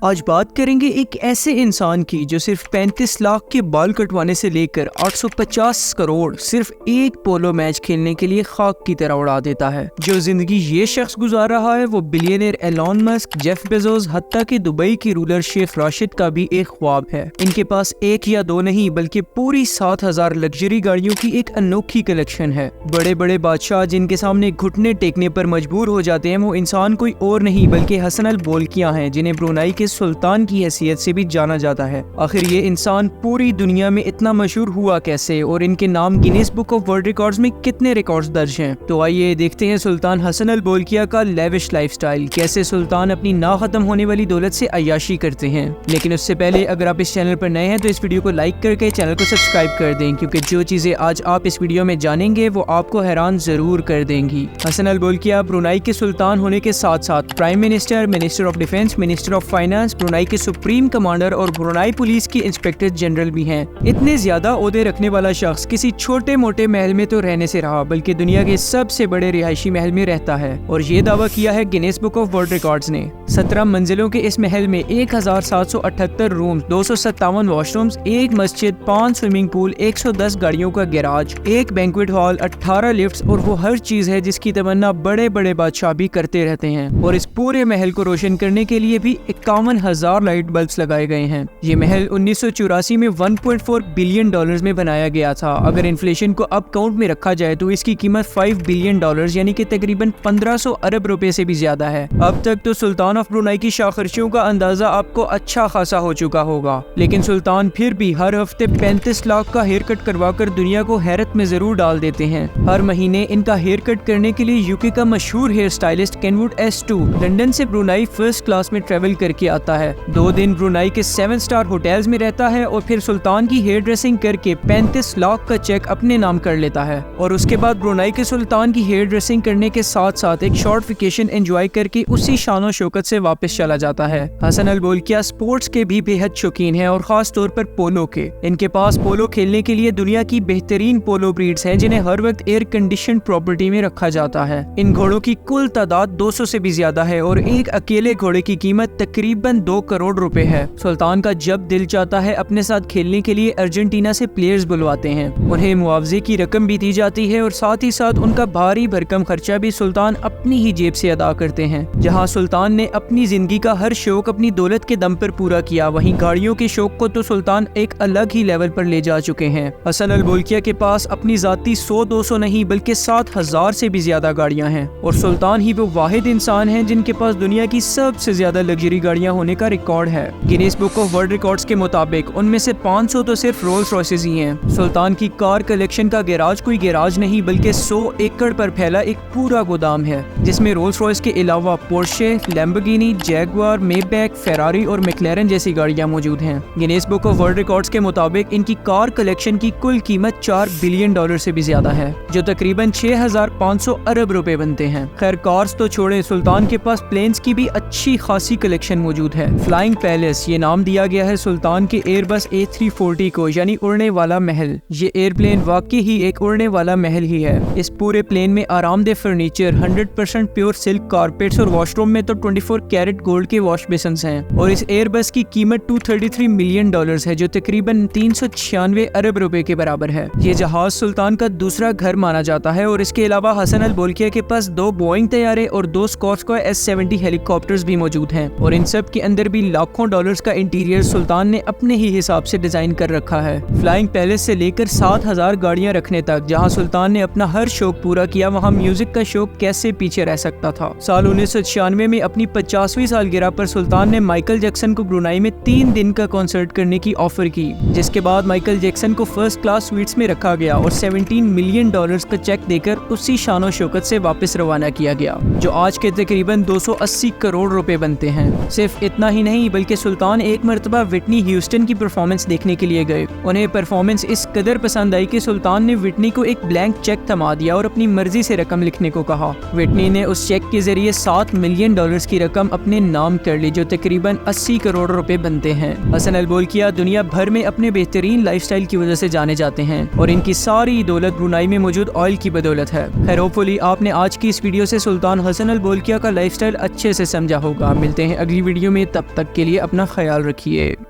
آج بات کریں گے ایک ایسے انسان کی جو صرف 35 لاکھ کے بال کٹوانے سے لے کر 850 کروڑ صرف ایک پولو میچ کھیلنے کے لیے خاک کی طرح اڑا دیتا ہے۔ جو زندگی یہ شخص گزار رہا ہے وہ billionaire Elon Musk, Jeff Bezos, حتیٰ کہ دبئی کی رولر شیخ راشد کا بھی ایک خواب ہے۔ ان کے پاس ایک یا دو نہیں بلکہ پوری 7000 لگژری گاڑیوں کی ایک انوکھی کلیکشن ہے۔ بڑے بڑے بادشاہ جن کے سامنے گھٹنے ٹیکنے پر مجبور ہو جاتے ہیں وہ انسان کوئی اور نہیں بلکہ حسن البولکیہ ہیں، جنہیں برونائی کے سلطان کی حیثیت سے بھی جانا جاتا ہے۔ آخر یہ انسان پوری دنیا میں اتنا مشہور ہوا کیسے اور ان کے نام Guinness book of world records میں کتنے ریکارڈز درج ہیں؟ تو آئیے دیکھتے ہیں سلطان حسن البولکیہ کا لیوش لائف سٹائل، کیسے سلطان اپنی نہ ختم ہونے والی دولت سے عیاشی کرتے ہیں۔ لیکن اس سے پہلے اگر آپ اس چینل پر نئے ہیں تو اس ویڈیو کو لائک کر کے چینل کو سبسکرائب کر دیں، کیونکہ جو چیزیں آج آپ اس ویڈیو میں جانیں گے وہ آپ کو حیران ضرور کر دیں گی۔ حسن البولکیہ برونائی کے سلطان ہونے کے ساتھ ساتھ prime minister, minister of defence, minister of finance, Brunei کے سپریم کمانڈر اور برونائی پولیس کے انسپیکٹر جنرل بھی ہیں۔ اتنے زیادہ عہدے رکھنے والا شخص کسی چھوٹے موٹے محل میں تو رہنے سے رہا بلکہ دنیا کے سب سے بڑے رہائشی محل میں رہتا ہے، اور یہ دعویٰ کیا ہے Guinness book of world records نے۔ 17 منزلوں کے اس محل میں 1778 رومز، 257 واش رومز، ایک مسجد، 5 سوئمنگ پول، 110 گاڑیوں کا گیراج، ایک بینکویٹ ہال، 18 لفٹس اور وہ ہر چیز ہے جس کی تمنا بڑے بڑے بادشاہ بھی کرتے رہتے ہیں۔ اور اس پورے محل کو روشن کرنے کے لیے بھی 51,000 لائٹ بلبس لگائے گئے ہیں۔ یہ محل 1984 میں 1.4 بلین ڈالرز میں بنایا گیا تھا۔ اگر انفلیشن کو اب کاؤنٹ میں رکھا جائے تو اس کی قیمت 5 بلین ڈالرز یعنی کہ تقریباً 1500 ارب روپے سے بھی زیادہ ہے۔ اب تک تو سلطان آف برونائی کی شاخرچیوں کا اندازہ آپ کو اچھا خاصا ہو چکا ہوگا، لیکن سلطان پھر بھی ہر ہفتے 35 لاکھ کا ہیئر کٹ کروا کر دنیا کو حیرت میں ضرور ڈال دیتے ہیں۔ ہر مہینے ان کا ہیئر کٹ کرنے کے لیے یوکے کا مشہور ہیئر سٹائلسٹ کینوڈ S2 لندن سے برونائی فرسٹ کلاس میں ٹریول کر کے آتا ہے، 2 دن برونائی کے 7 سٹار ہوٹلز میں رہتا ہے اور پھر سلطان کی ہیئر ڈریسنگ کر کے 35 لاکھ کا چیک اپنے نام کر لیتا ہے، اور اس کے بعد برونائی کے سلطان کی ہیئر ڈریسنگ کرنے کے ساتھ ساتھ ایک شارٹ ویکیشن انجوائے کر کے اسی شان و شوکت سے واپس چلا جاتا ہے۔ حسن البولکیہ سپورٹس کے بھی بے حد شوقین ہیں اور خاص طور پر پولو کے۔ ان کے پاس پولو کھیلنے کے لیے دنیا کی بہترین پولو بریڈز ہیں جنہیں ہر وقت ایئر کنڈیشنڈ پراپرٹی میں رکھا جاتا ہے۔ ان گھوڑوں کی کل تعداد 200 سے بھی زیادہ ہے اور ایک اکیلے گھوڑے کی قیمت تقریباً 2 کروڑ روپے ہے۔ سلطان کا جب دل چاہتا ہے اپنے ساتھ کھیلنے کے لیے ارجنٹینا سے پلیئرز بلواتے ہیں، انہیں معاوضے کی رقم بھی دی جاتی ہے اور ساتھ ہی ساتھ ان کا بھاری بھرکم خرچہ بھی سلطان اپنی ہی جیب سے ادا کرتے ہیں۔ جہاں سلطان نے اپنی زندگی کا ہر شوق اپنی دولت کے دم پر پورا کیا، وہیں گاڑیوں کے شوق کو تو سلطان ایک الگ ہی لیول پر لے جا چکے ہیں۔ حسن البولکیہ کے پاس اپنی ذاتی 100-200 نہیں بلکہ 7000 سے بھی زیادہ گاڑیاں ہیں، اور سلطان ہی وہ واحد انسان ہیں جن کے پاس دنیا کی سب سے زیادہ لگژری گاڑیاں ہونے کا ریکارڈ ہے۔ Guinness book of world records کے مطابق ان میں سے 500 تو صرف رولز رائسز ہی ہیں۔ سلطان کی کار کلیکشن کا گیراج کوئی گیراج نہیں بلکہ 100 ایکڑ پر پھیلا ایک پورا گودام ہے، جس میں رولز رائس کے علاوہ پورشے، لیمبورگینی، جیگوار، میبیک، فراری اور میکلارن جیسی گاڑیاں موجود ہیں۔ Guinness book of world records کے مطابق ان کی کار کلیکشن کی کل قیمت 4 بلین ڈالر سے بھی زیادہ ہے، جو تقریباً 6500 ارب روپے بنتے ہیں۔ خیر کارز تو چھوڑیں، سلطان کے پاس پلینز کی بھی اچھی خاصی کلیکشن موجود ہے۔ فلائنگ پیلس، یہ نام دیا گیا ہے سلطان کے ایئر بس A340 کو، یعنی اڑنے والا محل۔ یہ ایئر پلین واقعی ہی ایک اڑنے والا محل ہی ہے۔ اس پورے پلین میں آرام دہ فرنیچر، 100% پیور سلک کارپیٹس اور واش روم میں تو 24 کیرٹ گولڈ کے واش بیسنز ہیں، اور اس ایئر بس کی قیمت 233 ملین ڈالرز ہے، جو تقریباً 396 ارب روپے کے برابر ہے۔ یہ جہاز سلطان کا دوسرا گھر مانا جاتا ہے، اور اس کے علاوہ حسن البولکیہ کے پاس 2 بوئنگ طیارے اور 2 اسکارسکو S-70 ہیلی کاپٹرز بھی موجود ہیں، اور ان سب کے اندر بھی لاکھوں ڈالرز کا انٹیریئر سلطان نے اپنے ہی حساب سے ڈیزائن کر رکھا ہے۔ فلائنگ پیلس سے لے کر 7000 گاڑیاں رکھنے تک، جہاں سلطان نے اپنا ہر شوق پورا کیا، وہاں میوزک کا شوق کیسے پیچھے رہ سکتا تھا۔ سال 1996 میں اپنی 50ویں سالگرہ پر سلطان نے مائیکل جیکسن کو برونائی میں 3 دن کا کنسرٹ کرنے کی آفر کی، جس کے بعد مائیکل جیکسن کو فرسٹ کلاس سویٹس میں رکھا گیا اور 17 ملین ڈالرز کا چیک دے کر اسی شان و شوکت سے واپس روانہ کیا گیا، جو آج کے تقریباً 280 کروڑ روپے بنتے ہیں۔ صرف اتنا ہی نہیں بلکہ سلطان ایک مرتبہ وٹنی ہیوسٹن کی پرفارمنس دیکھنے کے لیے گئے۔ انہیں پرفارمنس اس قدر پسند آئی کہ سلطان نے وٹنی کو ایک بلینک چیک تھما دیا اور اپنی مرضی سے رقم لکھنے کو کہا۔ وٹنی نے اس چیک کے ذریعے 7 ملین ڈالرز کی رقم اپنے نام کر لی، جو تقریباً 80 کروڑ روپے بنتے ہیں۔ حسن البولکیہ دنیا بھر میں اپنے بہترین لائف سٹائل کی وجہ سے جانے جاتے ہیں، اور ان کی ساری دولت برونائی میں موجود آئل کی بدولت ہے۔ خیر ہوپفلی آپ نے آج کی اس ویڈیو سے سلطان حسن البولکیہ کا لائف سٹائل اچھے سے سمجھا ہوگا۔ ملتے ہیں اگلی ویڈیو میں۔ میں، تب تک کے لیے اپنا خیال رکھیے۔